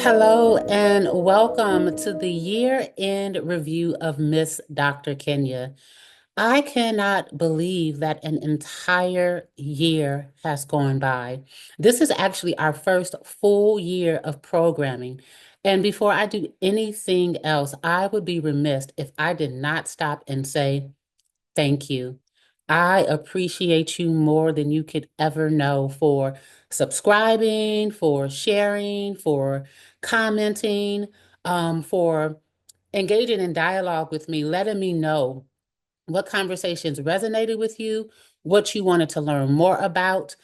Hello and welcome to the year-end review of Miss Dr. Kenya. I cannot believe that an entire year has gone by. This is actually our first full year of programming. And before I do anything else, I would be remiss if I did not stop and say, thank you. I appreciate you more than you could ever know for subscribing, for sharing, for commenting, for engaging in dialogue with me, letting me know what conversations resonated with you, what you wanted to learn more about.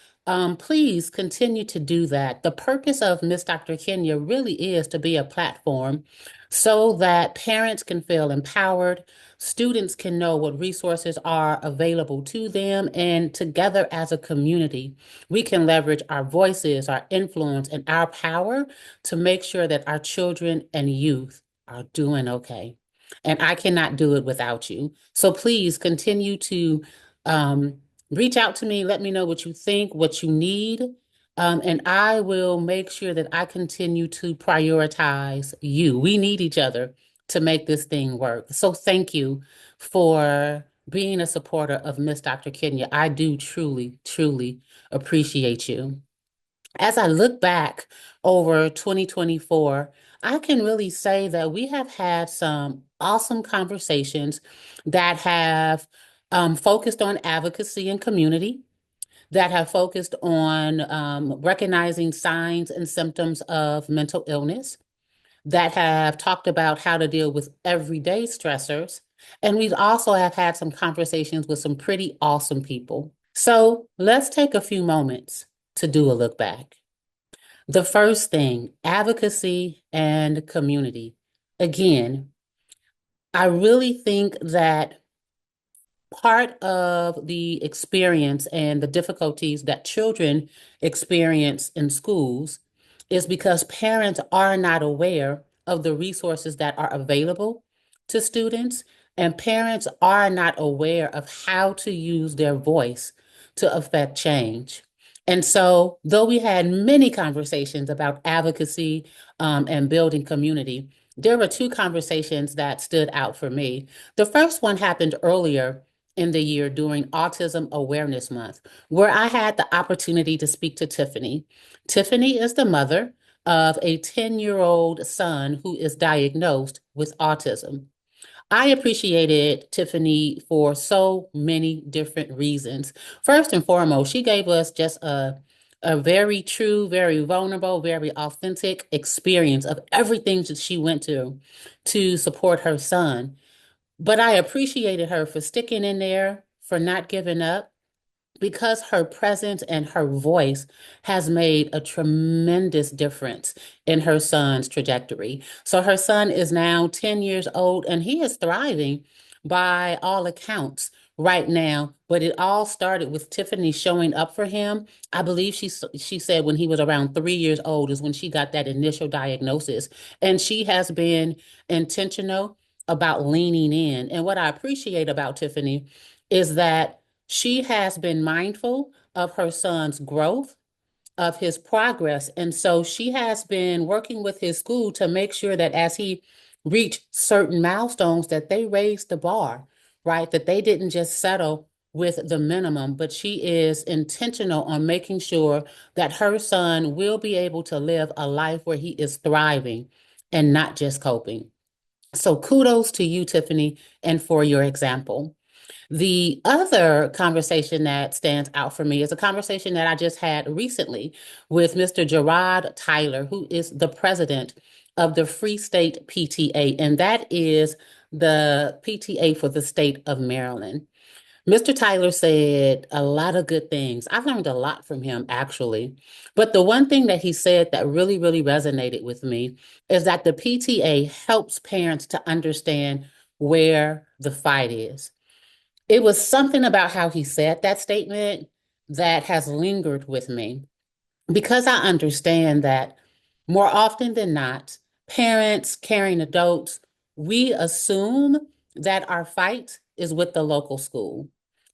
Please continue to do that. The purpose of Miss Dr. Kenya really is to be a platform so that parents can feel empowered, students can know what resources are available to them, and together as a community, we can leverage our voices, our influence, and our power to make sure that our children and youth are doing okay. And I cannot do it without you. So please continue to um, reach out to me. Let me know what you think, what you need. And I will make sure that I continue to prioritize you. We need each other to make this thing work. So thank you for being a supporter of Miss Dr. Kenya. I do truly, truly appreciate you. As I look back over 2024, I can really say that we have had some awesome conversations that have focused on advocacy and community, that have focused on recognizing signs and symptoms of mental illness, that have talked about how to deal with everyday stressors. And we also have had some conversations with some pretty awesome people. So let's take a few moments to do a look back. The first thing, advocacy and community. Again, I really think that part of the experience and the difficulties that children experience in schools is because parents are not aware of the resources that are available to students, and parents are not aware of how to use their voice to affect change. And so, though we had many conversations about advocacy and building community, there were two conversations that stood out for me. The first one happened earlier in the year during Autism Awareness Month, where I had the opportunity to speak to Tiffany. Tiffany is the mother of a 10-year-old son who is diagnosed with autism. I appreciated Tiffany for so many different reasons. First and foremost, she gave us just a very true, very vulnerable, very authentic experience of everything that she went through to support her son. But I appreciated her for sticking in there, for not giving up, because her presence and her voice has made a tremendous difference in her son's trajectory. So her son is now 10 years old and he is thriving by all accounts right now. But it all started with Tiffany showing up for him. I believe she said when he was around 3 years old is when she got that initial diagnosis. And she has been intentional about leaning in. And what I appreciate about Tiffany is that she has been mindful of her son's growth, of his progress. And so she has been working with his school to make sure that as he reached certain milestones, that they raised the bar, right? That they didn't just settle with the minimum, but she is intentional on making sure that her son will be able to live a life where he is thriving and not just coping. So kudos to you, Tiffany, and for your example. The other conversation that stands out for me is a conversation that I just had recently with Mr. Gerard Tyler, who is the president of the Free State PTA, and that is the PTA for the state of Maryland. Mr. Tyler said a lot of good things. I learned a lot from him, actually. But the one thing that he said that really, really resonated with me is that the PTA helps parents to understand where the fight is. It was something about how he said that statement that has lingered with me because I understand that more often than not, parents, caring adults, we assume that our fight is with the local school.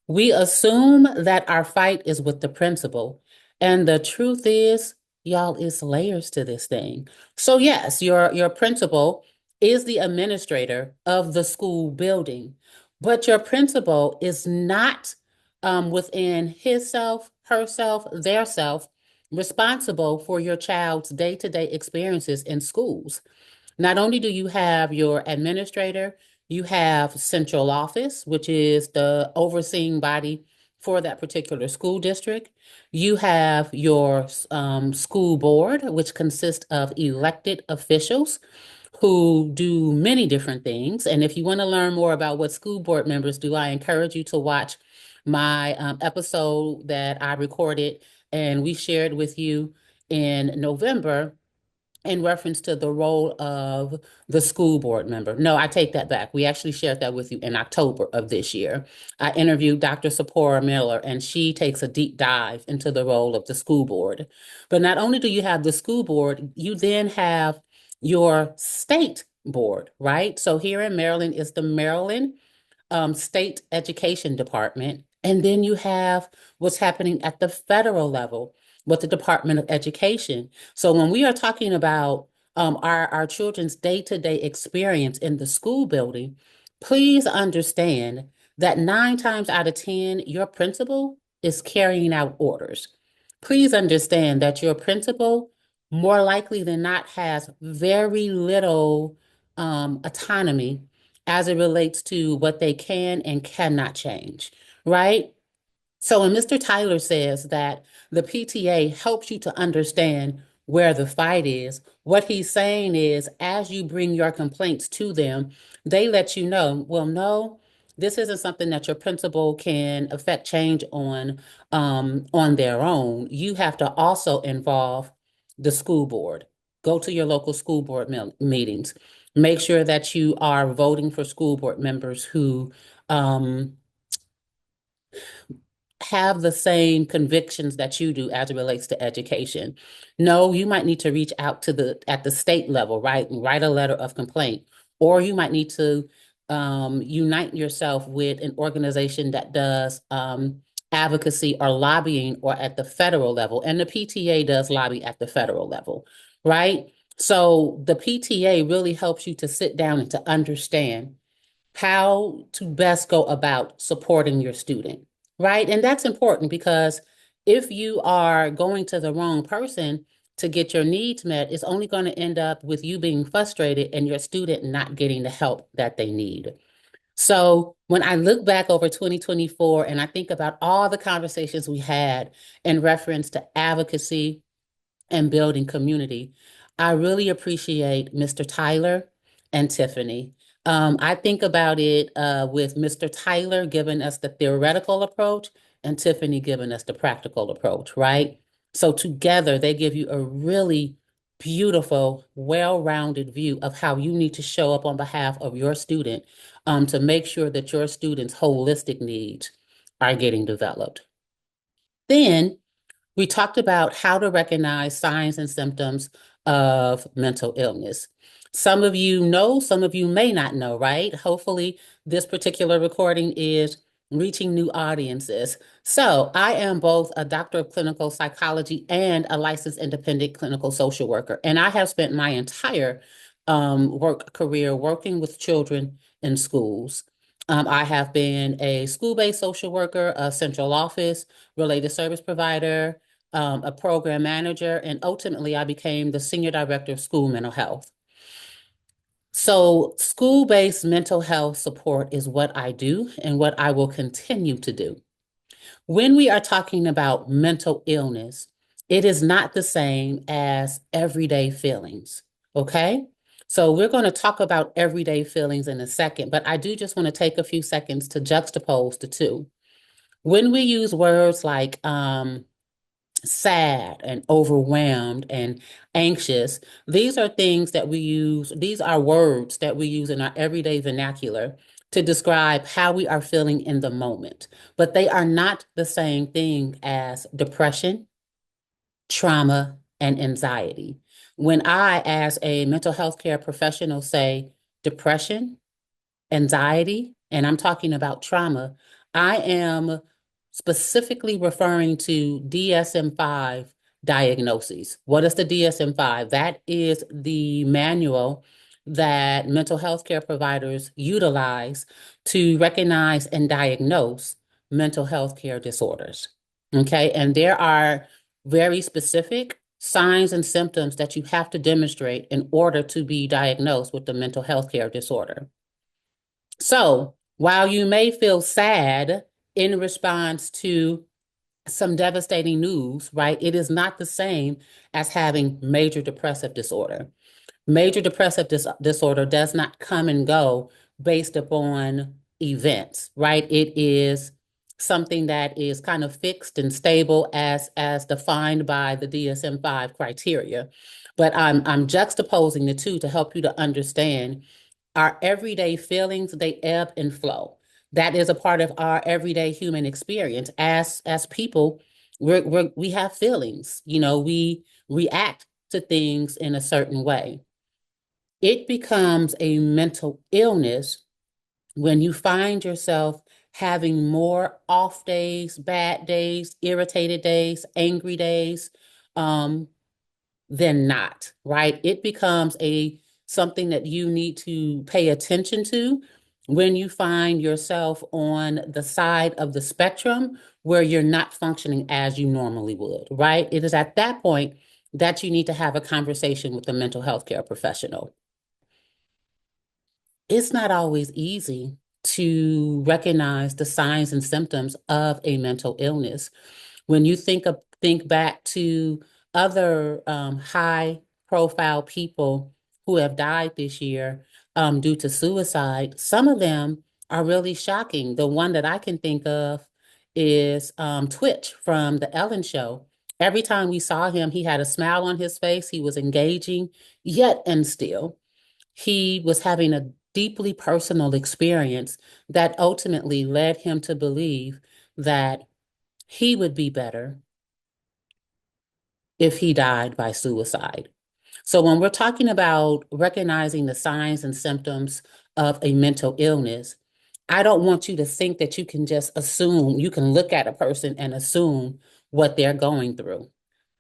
We assume that our fight is with the principal. And the truth is, y'all, it's layers to this thing. So yes, your principal is the administrator of the school building, but your principal is not within his self, herself, their self responsible for your child's day-to-day experiences in schools. Not only do you have your administrator, you have central office, which is the overseeing body for that particular school district. You have your school board, which consists of elected officials who do many different things. And if you want to learn more about what school board members do, I encourage you to watch my episode that I recorded and we shared with you in November in reference to the role of the school board member. No, I take that back. We actually shared that with you in October of this year. I interviewed Dr. Sapora Miller, and she takes a deep dive into the role of the school board. But not only do you have the school board, you then have your state board, right? So here in Maryland is the Maryland State Education Department. And then you have what's happening at the federal level with the Department of Education. So when we are talking about our children's day-to-day experience in the school building, please understand that 9 times out of 10, your principal is carrying out orders. Please understand that your principal, more likely than not, has very little autonomy as it relates to what they can and cannot change, right? So when Mr. Tyler says that the PTA helps you to understand where the fight is, what he's saying is as you bring your complaints to them, they let you know, well, no, this isn't something that your principal can affect change on their own. You have to also involve the school board. Go to your local school board meetings. Make sure that you are voting for school board members who have the same convictions that you do as it relates to education. No, you might need to reach out to the at the state level, right? And write a letter of complaint. Or you might need to unite yourself with an organization that does advocacy or lobbying or at the federal level. And the PTA does lobby at the federal level, right? So the PTA really helps you to sit down and to understand how to best go about supporting your student, right? And that's important because if you are going to the wrong person to get your needs met, it's only going to end up with you being frustrated and your student not getting the help that they need. So when I look back over 2024 and I think about all the conversations we had in reference to advocacy and building community, I really appreciate Mr. Tyler and Tiffany. I think about it with Mr. Tyler giving us the theoretical approach and Tiffany giving us the practical approach, right? So together they give you a really beautiful, well-rounded view of how you need to show up on behalf of your student to make sure that your student's holistic needs are getting developed. Then we talked about how to recognize signs and symptoms of mental illness. Some of you know, some of you may not know, right? Hopefully, this particular recording is reaching new audiences. So, I am both a doctor of clinical psychology and a licensed independent clinical social worker. And I have spent my entire work career working with children in schools. I have been a school-based social worker, a central office, related service provider, a program manager, and ultimately I became the senior director of school mental health. So school-based mental health support is what I do and what I will continue to do. When we are talking about mental illness, it is not the same as everyday feelings, okay? So we're going to talk about everyday feelings in a second, but I do just want to take a few seconds to juxtapose the two. When we use words like sad and overwhelmed and anxious. These are things that we use, these are words that we use in our everyday vernacular to describe how we are feeling in the moment. But they are not the same thing as depression, trauma, and anxiety. When I, as a mental health care professional, say depression, anxiety, and I'm talking about trauma, I am specifically referring to DSM-5 diagnoses. What is the DSM-5? That is the manual that mental health care providers utilize to recognize and diagnose mental health care disorders. Okay, and there are very specific signs and symptoms that you have to demonstrate in order to be diagnosed with the mental health care disorder. So, while you may feel sad in response to some devastating news, right? It is not the same as having major depressive disorder. Major depressive disorder does not come and go based upon events, right? It is something that is kind of fixed and stable as defined by the DSM-5 criteria. But I'm juxtaposing the two to help you to understand our everyday feelings, they ebb and flow. That is a part of our everyday human experience. As people, we have feelings. We react to things in a certain way. It becomes a mental illness when you find yourself having more off days, bad days, irritated days, angry days, um, than not, right? It becomes a something that you need to pay attention to when you find yourself on the side of the spectrum where you're not functioning as you normally would, right? It is at that point that you need to have a conversation with a mental health care professional. It's not always easy to recognize the signs and symptoms of a mental illness. When you think back to other high profile people who have died this year due to suicide, some of them are really shocking. The one that I can think of is Twitch from the Ellen Show. Every time we saw him, he had a smile on his face. He was engaging, yet and still he was having a deeply personal experience that ultimately led him to believe that he would be better if he died by suicide. So, when we're talking about recognizing the signs and symptoms of a mental illness, I don't want you to think that you can just assume, you can look at a person and assume what they're going through.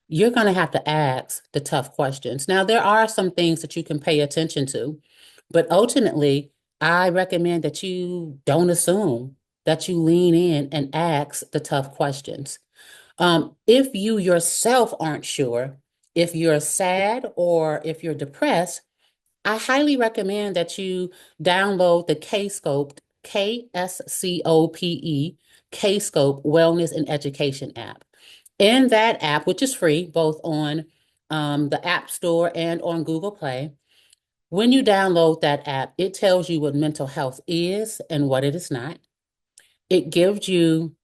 You're going to have to ask the tough questions. Now, there are some things that you can pay attention to, but ultimately, I recommend that you don't assume, that you lean in and ask the tough questions. If you yourself aren't sure, if you're sad or if you're depressed, I highly recommend that you download the Kscope, Kscope, Kscope Wellness and Education app. In that app, which is free, both on the App Store and on Google Play, when you download that app, it tells you what mental health is and what it is not. It gives you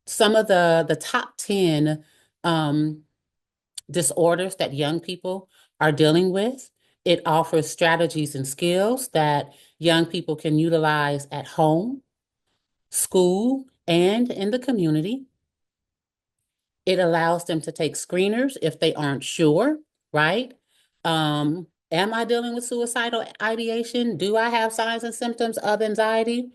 some of the top 10 um, disorders that young people are dealing with. It offers strategies and skills that young people can utilize at home, school, and in the community. It allows them to take screeners if they aren't sure, right? Am I dealing with suicidal ideation? Do I have signs and symptoms of anxiety?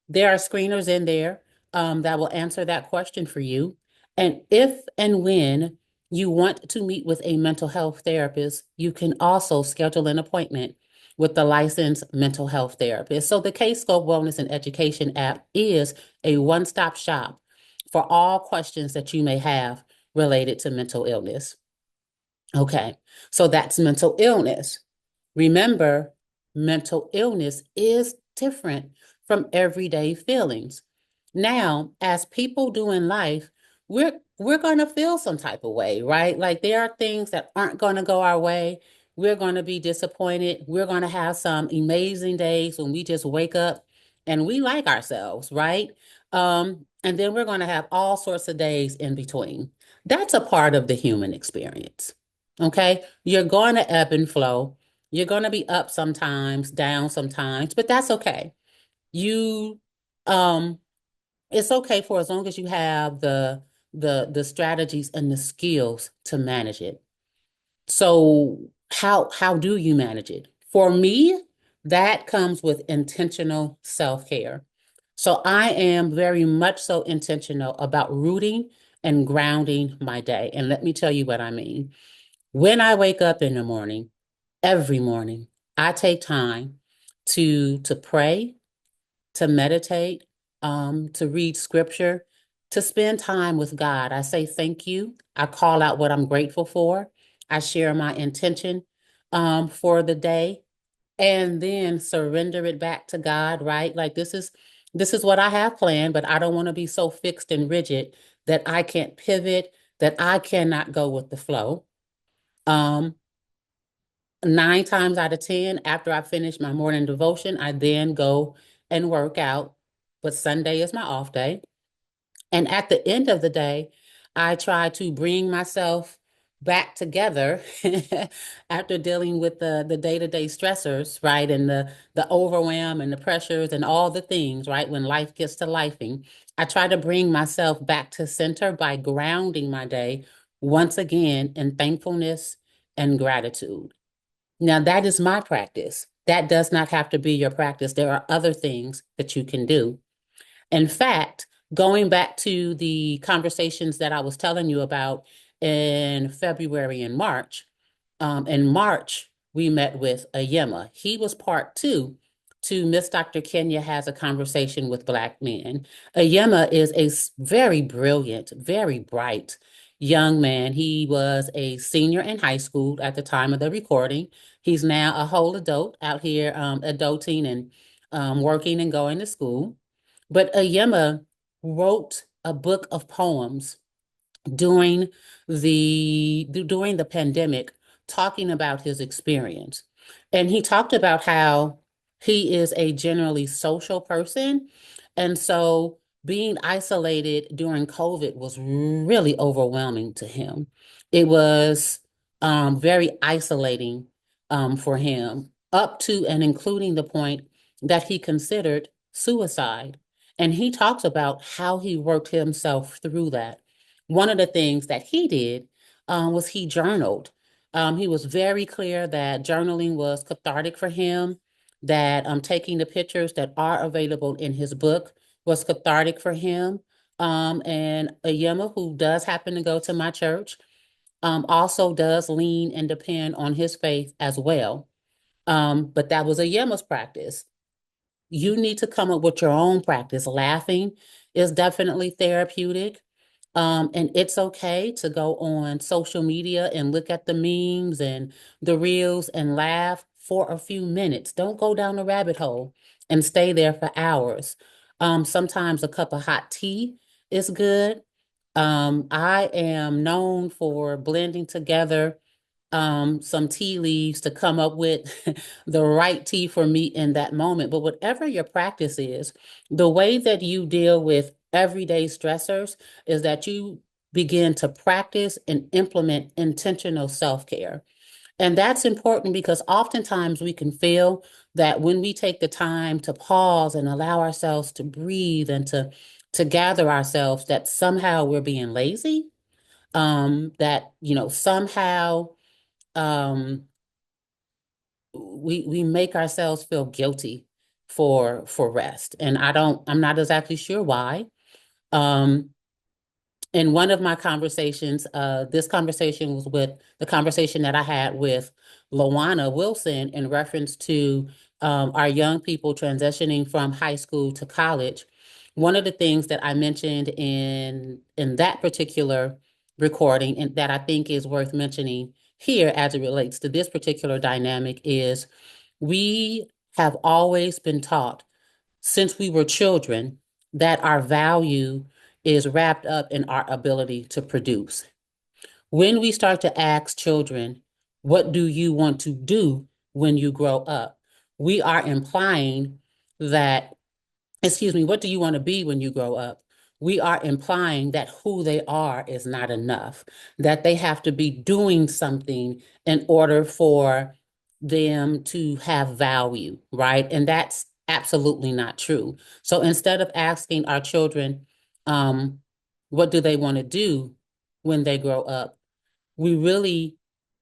There are screeners in there that will answer that question for you. And if and when you want to meet with a mental health therapist, you can also schedule an appointment with the licensed mental health therapist. So the Kscope Wellness and Education app is a one-stop shop for all questions that you may have related to mental illness. Okay, so that's mental illness. Remember, mental illness is different from everyday feelings. Now, as people do in life, we're going to feel some type of way, right? Like there are things that aren't going to go our way. We're going to be disappointed. We're going to have some amazing days when we just wake up and we like ourselves, right? And then we're going to have all sorts of days in between. That's a part of the human experience. Okay? You're going to ebb and flow. You're going to be up sometimes, down sometimes, but that's okay. You um it's okay for as long as you have the strategies and the skills to manage it. So how do you manage it? For me, that comes with intentional self-care. So I am very much so intentional about rooting and grounding my day. And let me tell you what I mean. When I wake up in the morning, every morning, I take time to pray, to meditate, to read scripture, to spend time with God. I say thank you. I call out what I'm grateful for. I share my intention for the day, and then surrender it back to God, right? Like this is what I have planned, but I don't want to be so fixed and rigid that I can't pivot, that I cannot go with the flow. Um, 9 times out of 10, after I finish my morning devotion, I then go and work out. But Sunday is my off day. And at the end of the day, I try to bring myself back together after dealing with the day-to-day stressors, right? And the overwhelm and the pressures and all the things, right? When life gets to lifing, I try to bring myself back to center by grounding my day once again in thankfulness and gratitude. Now, that is my practice. That does not have to be your practice. There are other things that you can do. In fact, going back to the conversations that I was telling you about in February and March, in March, we met with Ayema. He was part two to Miss Dr. Kenya Has a Conversation with Black Men. Ayema is a very brilliant, very bright young man. He was a senior in high school at the time of the recording. He's now a whole adult out here, adulting and working and going to school. But Ayema wrote a book of poems during during the pandemic, talking about his experience. And he talked about how he is a generally social person. And so being isolated during COVID was really overwhelming to him. It was very isolating for him, up to and including the point that he considered suicide. And he talks about how he worked himself through that. One of the things that he did was he journaled. He was very clear that journaling was cathartic for him, that taking the pictures that are available in his book was cathartic for him. And Ayema, who does happen to go to my church, also does lean and depend on his faith as well. But that was Ayema's practice. You need to come up with your own practice. Laughing is definitely therapeutic. And it's okay to go on social media and look at the memes and the reels and laugh for a few minutes. Don't go down the rabbit hole and stay there for hours. Sometimes a cup of hot tea is good. I am known for blending together some tea leaves to come up with the right tea for me in that moment. But whatever your practice is, the way that you deal with everyday stressors is that you begin to practice and implement intentional self-care. And that's important because oftentimes we can feel that when we take the time to pause and allow ourselves to breathe and to gather ourselves, that somehow we're being lazy, that, somehow um we make ourselves feel guilty for rest, and I'm not exactly sure why. um in one of my conversations, this conversation was with the conversation that I had with Lawana Wilson in reference to our young people transitioning from high school to college. One of the things that I mentioned in that particular recording, and that I think is worth mentioning here as it relates to this particular dynamic, is we have always been taught since we were children that our value is wrapped up in our ability to produce. When we start to ask children, what do you want to do when you grow up? We are implying that, excuse me, what do you want to be when you grow up? We are implying that who they are is not enough, that they have to be doing something in order for them to have value, right? And that's absolutely not true. So instead of asking our children, um, what do they want to do when they grow up, we really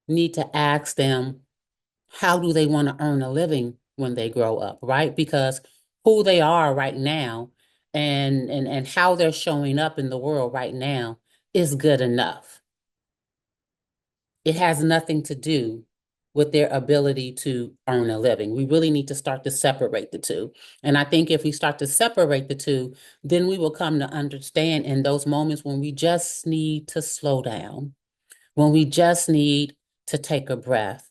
need to ask them, how do they want to earn a living when they grow up, right? Because who they are right now and how they're showing up in the world right now is good enough. It has nothing to do with their ability to earn a living. We really need to start to separate the two. And I think if we start to separate the two, then we will come to understand in those moments when we just need to slow down, when we just need to take a breath,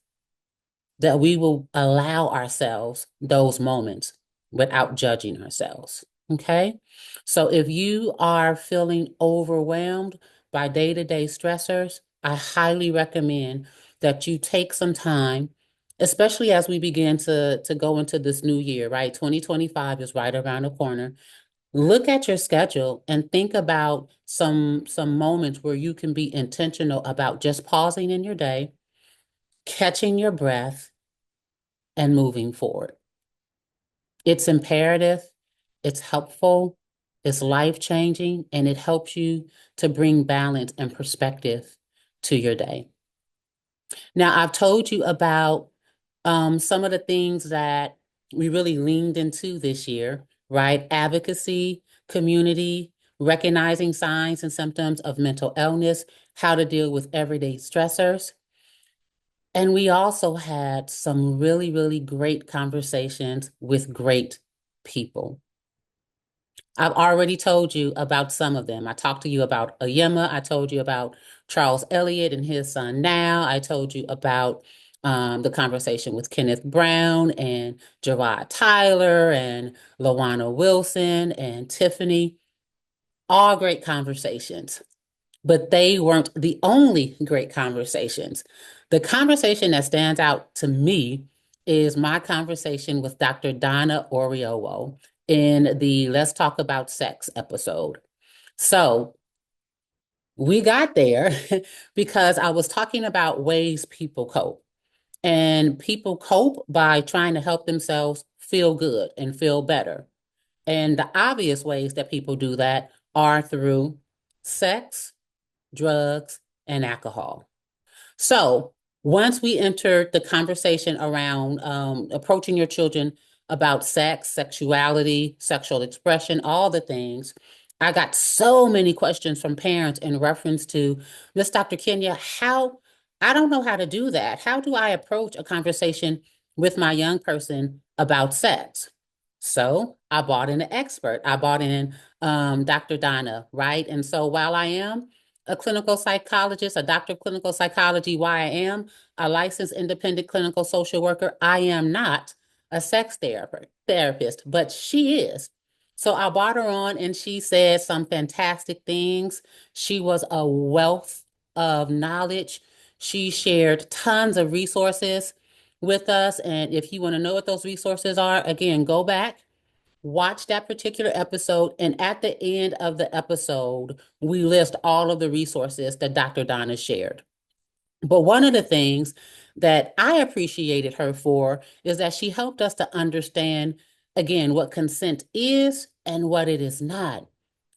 that we will allow ourselves those moments without judging ourselves. Okay. So if you are feeling overwhelmed by day-to-day stressors, I highly recommend that you take some time, especially as we begin to go into this new year, right? 2025 is right around the corner. Look at your schedule and think about some moments where you can be intentional about just pausing in your day, catching your breath, and moving forward. It's imperative, it's helpful, it's life-changing, and it helps you to bring balance and perspective to your day. Now, I've told you about some of the things that we really leaned into this year, right? Advocacy, community, recognizing signs and symptoms of mental illness, how to deal with everyday stressors. And we also had some really, really great conversations with great people. I've already told you about some of them. I talked to you about Oyema. I told you about Charles Elliott and his son now. I told you about the conversation with Kenneth Brown and Gerard Tyler and Lawana Wilson and Tiffany. All great conversations. But they weren't the only great conversations. The conversation that stands out to me is my conversation with Dr. Donna Oriowo in the Let's Talk About Sex episode. So we got there because I was talking about ways people cope. And people cope by trying to help themselves feel good and feel better. And the obvious ways that people do that are through sex, drugs, and alcohol. So once we entered the conversation around approaching your children about sex, sexuality, sexual expression, all the things, I got so many questions from parents in reference to Miss Dr. Kenya, how I don't know how to do that. How do I approach a conversation with my young person about sex? So I brought in an expert. I brought in Dr. Donna, right? And so while I am a clinical psychologist, a doctor of clinical psychology, why I am a licensed independent clinical social worker, I am not a sex therapist, but she is. So I brought her on and she said some fantastic things. She was a wealth of knowledge. She shared tons of resources with us. And if you want to know what those resources are, again, go back, watch that particular episode, and at the end of the episode, we list all of the resources that Dr. Donna shared. But one of the things that I appreciated her for is that she helped us to understand, again, what consent is and what it is not.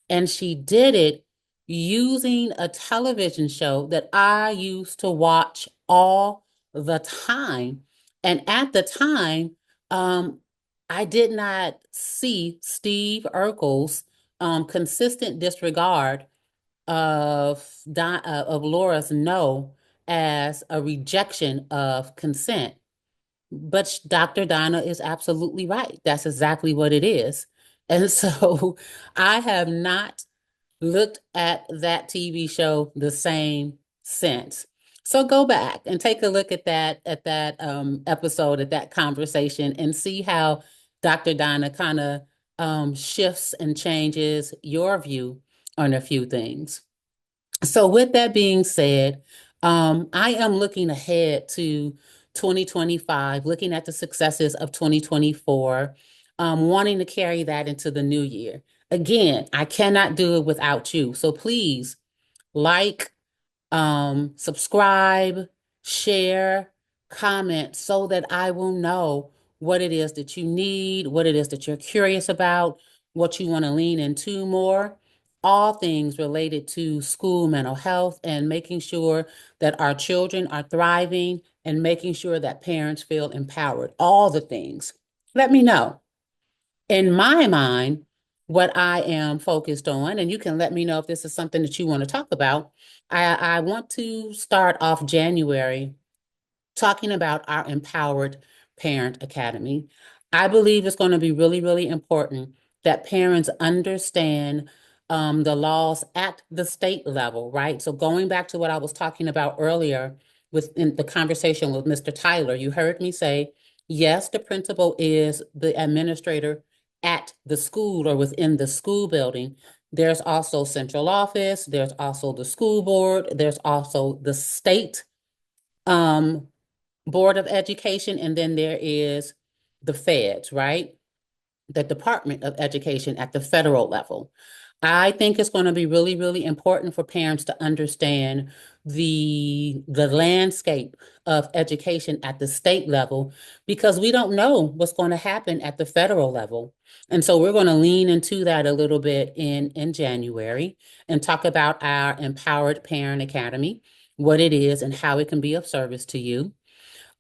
And she did it using a television show that I used to watch all the time. And at the time, um, I did not see Steve Urkel's consistent disregard of Laura's no as a rejection of consent. But Dr. Donna is absolutely right. That's exactly what it is. And so I have not looked at that TV show the same since. So go back and take a look at that episode, at that conversation, and see how Dr. Donna kind of shifts and changes your view on a few things. So with that being said, I am looking ahead to 2025, looking at the successes of 2024, wanting to carry that into the new year. Again, I cannot do it without you. So please like, subscribe, share, comment so that I will know what it is that you need, what it is that you're curious about, what you want to lean into more. All things related to school mental health and making sure that our children are thriving and making sure that parents feel empowered. All the things. Let me know. In my mind, what I am focused on, and you can let me know if this is something that you want to talk about. I want to start off January talking about our Empowered Parent Academy. I believe it's going to be really, really important that parents understand the laws at the state level, right? So going back to what I was talking about earlier within the conversation with Mr. Tyler, you heard me say, yes, the principal is the administrator at the school or within the school building. There's also central office, there's also the school board, there's also the state um, Board of Education, and then there is the feds, right? The Department of Education at the federal level. I think it's going to be really, really important for parents to understand the landscape of education at the state level because we don't know what's going to happen at the federal level. And so we're going to lean into that a little bit in January and talk about our Empowered Parent Academy, what it is and how it can be of service to you.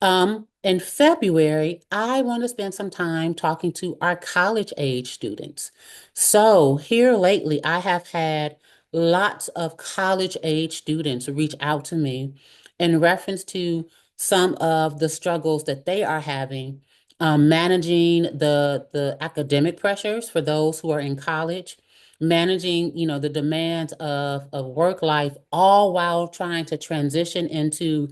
In February, I want to spend some time talking to our college age students. So here lately, I have had lots of college age students reach out to me in reference to some of the struggles that they are having, managing the academic pressures for those who are in college, managing, the demands of work life, all while trying to transition into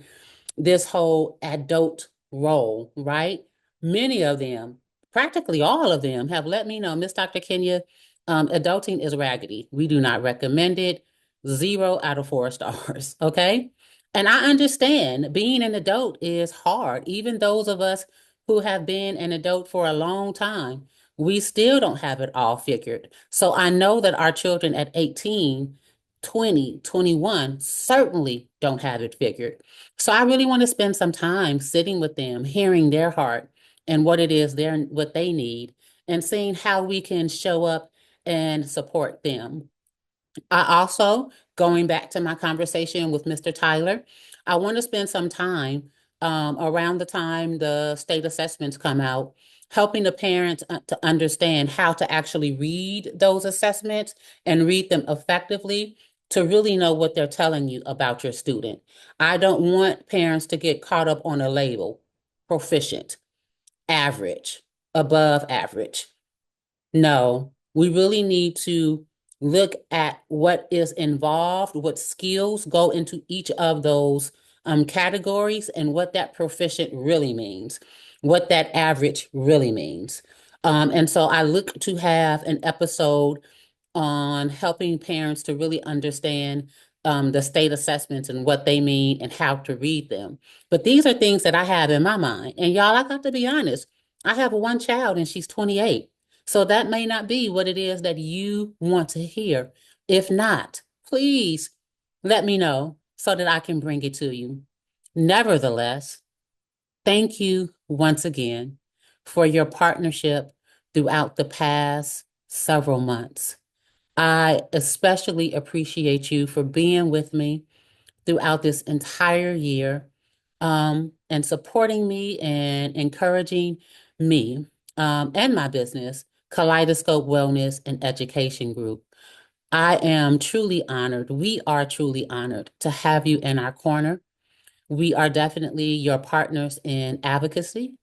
this whole adult role, right? Many of them, practically all of them, have let me know, Miss Dr. Kenya, adulting is raggedy. We do not recommend it. 0 out of 4 stars, okay? And I understand being an adult is hard. Even those of us who have been an adult for a long time, we still don't have it all figured. So I know that our children at 18, 20, 21 certainly don't have it figured. So I really want to spend some time sitting with them, hearing their heart and what it is what they need, and seeing how we can show up and support them. I also, going back to my conversation with Mr. Tyler, I want to spend some time around the time the state assessments come out, helping the parents to understand how to actually read those assessments and read them effectively to really know what they're telling you about your student. I don't want parents to get caught up on a label, proficient, average, above average. No, we really need to look at what is involved, what skills go into each of those categories, and what that proficient really means, what that average really means. And so I look to have an episode on helping parents to really understand the state assessments and what they mean and how to read them. But these are things that I have in my mind. And y'all, I got to be honest, I have one child and she's 28. So that may not be what it is that you want to hear. If not, please let me know so that I can bring it to you. Nevertheless, thank you once again for your partnership throughout the past several months. I especially appreciate you for being with me throughout this entire year, and supporting me and encouraging me, and my business, Kaleidoscope Wellness and Education Group. I am truly honored. We are truly honored to have you in our corner. We are definitely your partners in advocacy.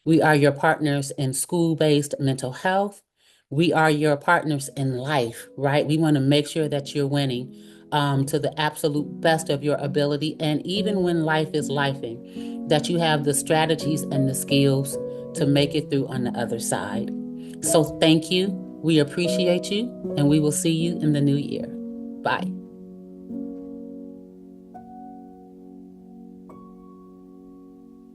We are your partners in school-based mental health. We are your partners in life, right? We want to make sure that you're winning to the absolute best of your ability. And even when life is lifing, that you have the strategies and the skills to make it through on the other side. So thank you. We appreciate you, and we will see you in the new year. Bye.